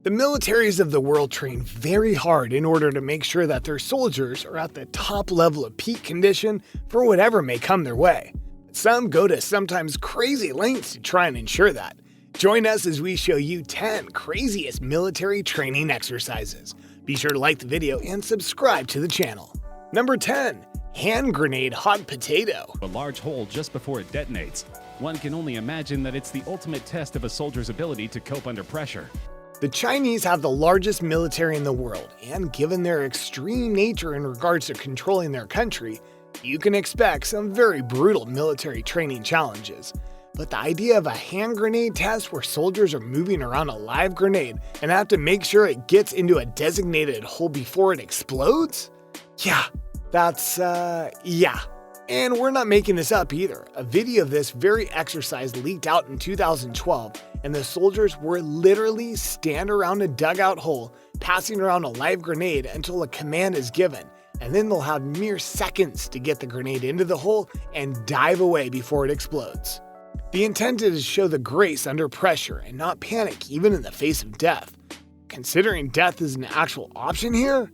The militaries of the world train very hard in order to make sure that their soldiers are at the top level of peak condition for whatever may come their way. Some go to sometimes crazy lengths to try and ensure that. Join us as we show you 10 craziest military training exercises. Be sure to like the video and subscribe to the channel. Number 10. Hand grenade hot potato. A large hole just before it detonates. One can only imagine that it's the ultimate test of a soldier's ability to cope under pressure. The Chinese have the largest military in the world, and given their extreme nature in regards to controlling their country, you can expect some very brutal military training challenges. But the idea of a hand grenade test where soldiers are moving around a live grenade and have to make sure it gets into a designated hole before it explodes? Yeah, yeah. And we're not making this up either. A video of this very exercise leaked out in 2012, and the soldiers were literally stand around a dugout hole, passing around a live grenade until a command is given, and then they'll have mere seconds to get the grenade into the hole and dive away before it explodes. The intent is to show the grace under pressure and not panic even in the face of death. Considering death is an actual option here,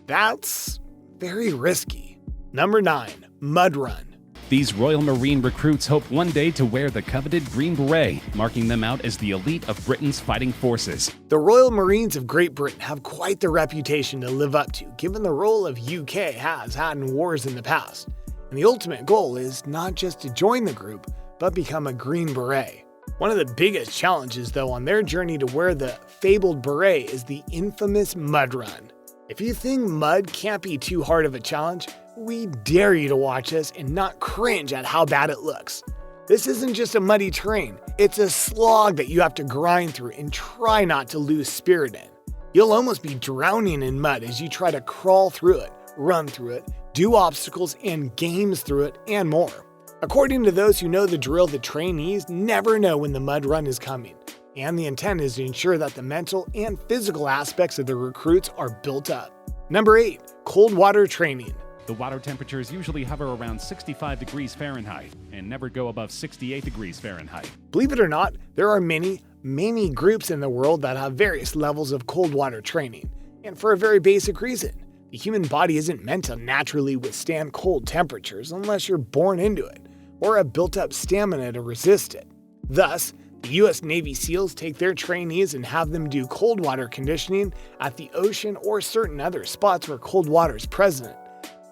that's very risky. Number 9. Mud Run. These Royal Marine recruits hope one day to wear the coveted Green Beret, marking them out as the elite of Britain's fighting forces. The Royal Marines of Great Britain have quite the reputation to live up to, given the role of UK has had in wars in the past. And the ultimate goal is not just to join the group, but become a Green Beret. One of the biggest challenges, though, on their journey to wear the fabled beret is the infamous mud run. If you think mud can't be too hard of a challenge, we dare you to watch this and not cringe at how bad it looks. This isn't just a muddy terrain, it's a slog that you have to grind through and try not to lose spirit in. You'll almost be drowning in mud as you try to crawl through it, run through it, do obstacles and games through it, and more. According to those who know the drill, the trainees never know when the mud run is coming, and the intent is to ensure that the mental and physical aspects of the recruits are built up. Number 8. Cold water training. The water temperatures usually hover around 65 degrees Fahrenheit and never go above 68 degrees Fahrenheit. Believe it or not, there are many groups in the world that have various levels of cold water training, and for a very basic reason. The human body isn't meant to naturally withstand cold temperatures unless you're born into it, or have built up stamina to resist it. Thus, the US Navy SEALs take their trainees and have them do cold water conditioning at the ocean or certain other spots where cold water is present.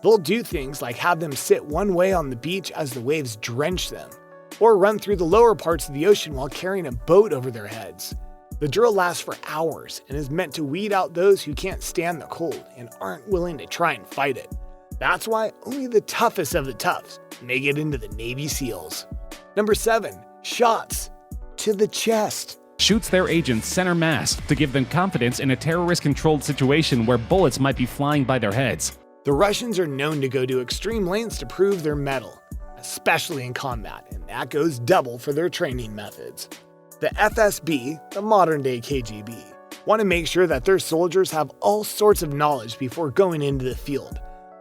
They'll do things like have them sit one way on the beach as the waves drench them, or run through the lower parts of the ocean while carrying a boat over their heads. The drill lasts for hours and is meant to weed out those who can't stand the cold and aren't willing to try and fight it. That's why only the toughest of the toughs make it into the Navy SEALs. Number 7. Shots to the chest. Shoots their agents center mass to give them confidence in a terrorist-controlled situation where bullets might be flying by their heads. The Russians are known to go to extreme lengths to prove their mettle, especially in combat, and that goes double for their training methods. The FSB, the modern-day KGB, want to make sure that their soldiers have all sorts of knowledge before going into the field.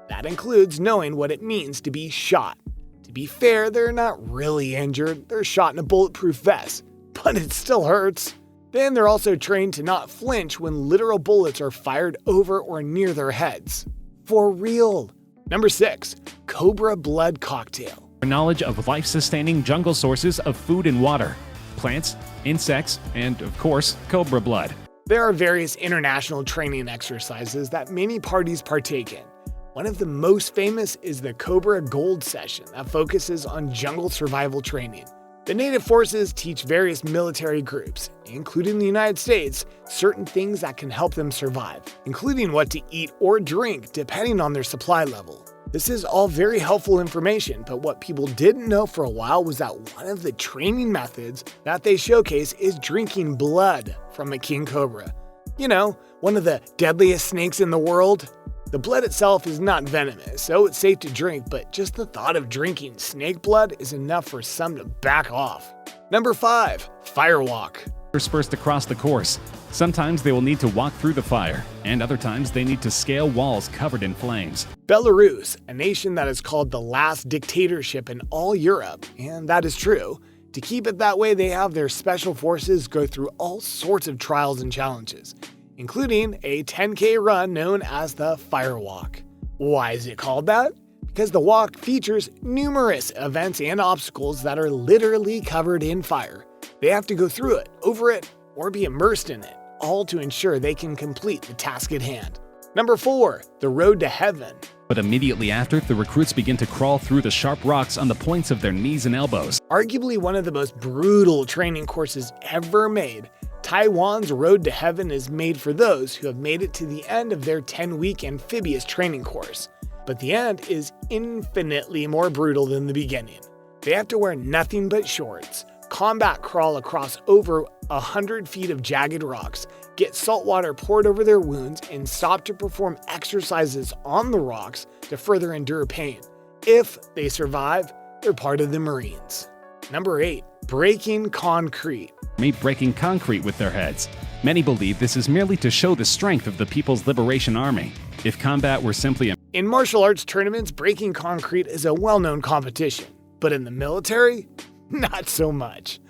That includes knowing what it means to be shot. To be fair, they're not really injured, they're shot in a bulletproof vest, but it still hurts. Then they're also trained to not flinch when literal bullets are fired over or near their heads. For real. Number 6. Cobra blood cocktail. Knowledge of life-sustaining jungle sources of food and water, plants, insects, and, of course, cobra blood. There are various international training exercises that many parties partake in. One of the most famous is the Cobra Gold session that focuses on jungle survival training. The native forces teach various military groups, including the United States, certain things that can help them survive, including what to eat or drink depending on their supply level. This is all very helpful information, but what people didn't know for a while was that one of the training methods that they showcase is drinking blood from a king cobra. You know, one of the deadliest snakes in the world. The blood itself is not venomous, so it's safe to drink, but just the thought of drinking snake blood is enough for some to back off. Number 5. Firewalk. Dispersed across the course. Sometimes they will need to walk through the fire, and other times they need to scale walls covered in flames. Belarus, a nation that is called the last dictatorship in all Europe, and that is true, To keep it that way, they have their special forces go through all sorts of trials and challenges, including a 10K run known as the Fire Walk. Why is it called that? Because the walk features numerous events and obstacles that are literally covered in fire. They have to go through it, over it, or be immersed in it, all to ensure they can complete the task at hand. Number 4, the road to heaven. But immediately after, the recruits begin to crawl through the sharp rocks on the points of their knees and elbows. Arguably one of the most brutal training courses ever made, Taiwan's Road to Heaven is made for those who have made it to the end of their 10-week amphibious training course. But the end is infinitely more brutal than the beginning. They have to wear nothing but shorts, combat crawl across over 100 feet of jagged rocks, get salt water poured over their wounds, and stop to perform exercises on the rocks to further endure pain. If they survive, they're part of the Marines. Number 8, breaking concrete. Made breaking concrete with their heads. Many believe this is merely to show the strength of the People's Liberation Army. If combat were simply a In martial arts tournaments, breaking concrete is a well-known competition. But in the military, not so much.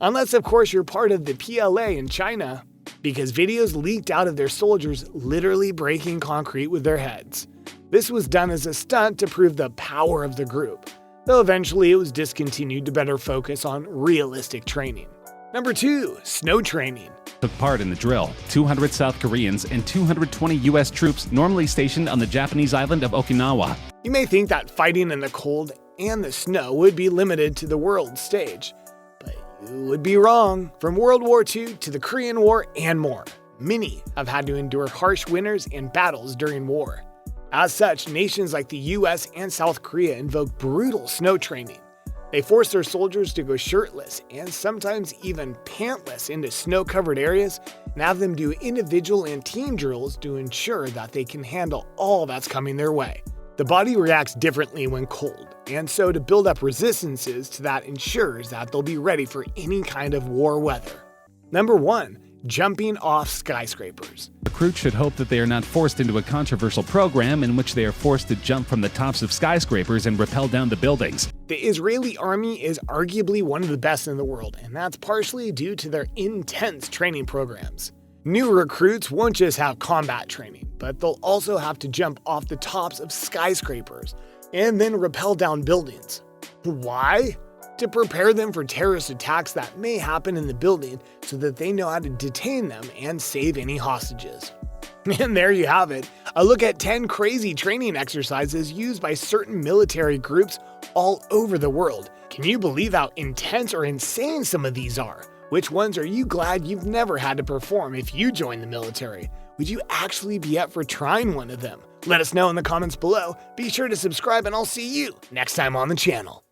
Unless, of course, you're part of the PLA in China, because videos leaked out of their soldiers literally breaking concrete with their heads. This was done as a stunt to prove the power of the group, though eventually it was discontinued to better focus on realistic training. Number 2, snow training. took part in the drill. 200 South Koreans and 220 U.S. troops normally stationed on the Japanese island of Okinawa. You may think that fighting in the cold and the snow would be limited to the world stage, but you would be wrong. From World War II to the Korean War and more, many have had to endure harsh winters and battles during war. As such, nations like the US and South Korea invoke brutal snow training. They force their soldiers to go shirtless and sometimes even pantless into snow-covered areas and have them do individual and team drills to ensure that they can handle all that's coming their way. The body reacts differently when cold, and so to build up resistances to that ensures that they'll be ready for any kind of war weather. Number 1. Jumping off skyscrapers. Recruits should hope that they are not forced into a controversial program in which they are forced to jump from the tops of skyscrapers and rappel down the buildings. The Israeli army is arguably one of the best in the world, and that's partially due to their intense training programs. New recruits won't just have combat training, but they'll also have to jump off the tops of skyscrapers and then rappel down buildings. Why? To prepare them for terrorist attacks that may happen in the building so that they know how to detain them and save any hostages. And there you have it, a look at 10 crazy training exercises used by certain military groups all over the world. Can you believe how intense or insane some of these are? Which ones are you glad you've never had to perform if you join the military? Would you actually be up for trying one of them? Let us know in the comments below. Be sure to subscribe and I'll see you next time on the channel.